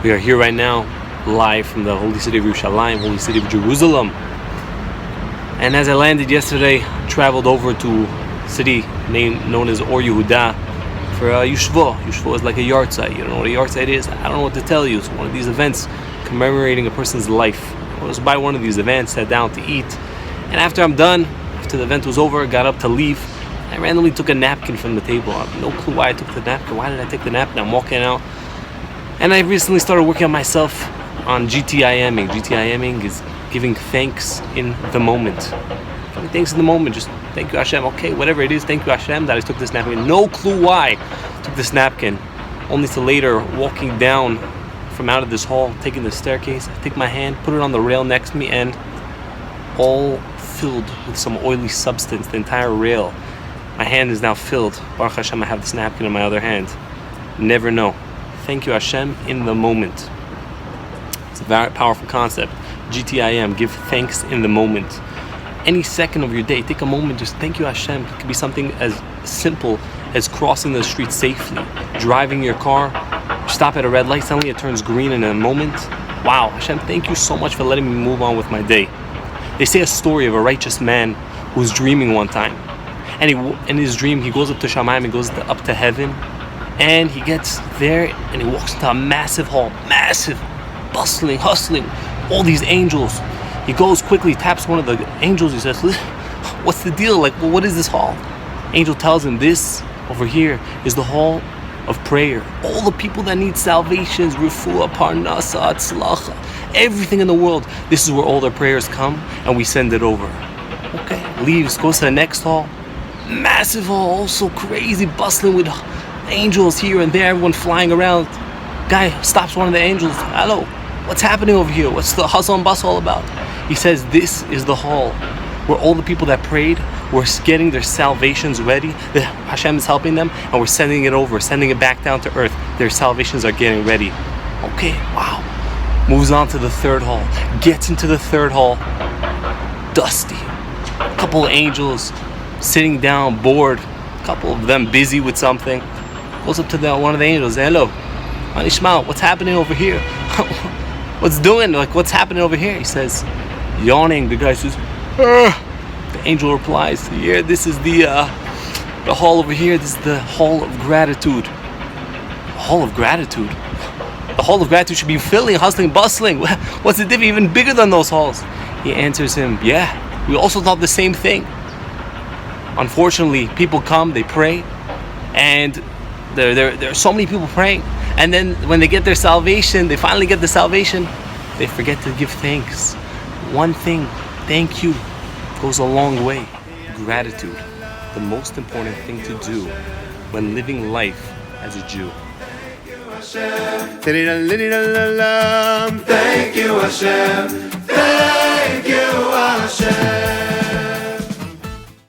We are here right now, live from the holy city of Yerushalayim, holy city of Jerusalem. And as I landed yesterday, traveled over to a city known as Or Yehuda for Yeshiva. Yeshiva is like a yard site. You don't know what a yard site is? I don't know what to tell you. It's one of these events commemorating a person's life. I was by one of these events, sat down to eat, and after I'm done, after the event was over, got up to leave. I randomly took a napkin from the table. I have no clue why I took the napkin. Why did I take the napkin? I'm walking out. And I recently started working on myself on GTIMing. GTIMing is giving thanks in the moment. Giving thanks in the moment. Just thank you Hashem. Okay, whatever it is, thank you Hashem that I took this napkin. No clue why I took this napkin. Only to later, walking down from out of this hall, taking the staircase, I take my hand, put it on the rail next to me, and all filled with some oily substance, the entire rail. My hand is now filled. Baruch Hashem, I have this napkin in my other hand. Never know. Thank you Hashem in the moment. It's a very powerful concept. GTIM, give thanks in the moment. Any second of your day, take a moment, just thank you Hashem. It could be something as simple as crossing the street safely, driving your car, stop at a red light, suddenly it turns green in a moment. Wow, Hashem, thank you so much for letting me move on with my day. They say a story of a righteous man who was dreaming one time. And in his dream, he goes up to Shamayim, he goes up to heaven, and he gets there and he walks into a massive hall, massive, bustling, hustling, all these angels. He goes quickly, taps one of the angels, he says, what's the deal? Like, well, what is this hall? Angel tells him, this over here is the hall of prayer. All the people that need salvations, refuah, parnasa, tzlacha, everything in the world, this is where all their prayers come, and we send it over. Okay, leaves, goes to the next hall. Massive hall, also crazy, bustling with angels here and there, everyone flying around. Guy stops one of the angels. Hello, what's happening over here? What's the hustle and bustle all about? He says, this is the hall where all the people that prayed were getting their salvations ready. Hashem is helping them, and we're sending it over, sending it back down to earth. Their salvations are getting ready. Okay, wow. Moves on to the third hall. Gets into the third hall. Dusty. A couple of angels sitting down, bored. A couple of them busy with something. Goes up to one of the angels. Hello, Anishma, what's happening over here? What's happening over here? He says, yawning. The guy says, The angel replies, yeah, this is the hall over here. This is the hall of gratitude. Hall of gratitude? The hall of gratitude should be filling, hustling, bustling. What's the difference? Even bigger than those halls. He answers him, yeah, we also thought the same thing. Unfortunately, people come, they pray, and there are so many people praying, and then when they get their salvation, they finally get the salvation, they forget to give thanks. One thing, thank you, goes a long way. Gratitude, the most important thing to do when living life as a Jew. Thank you Hashem.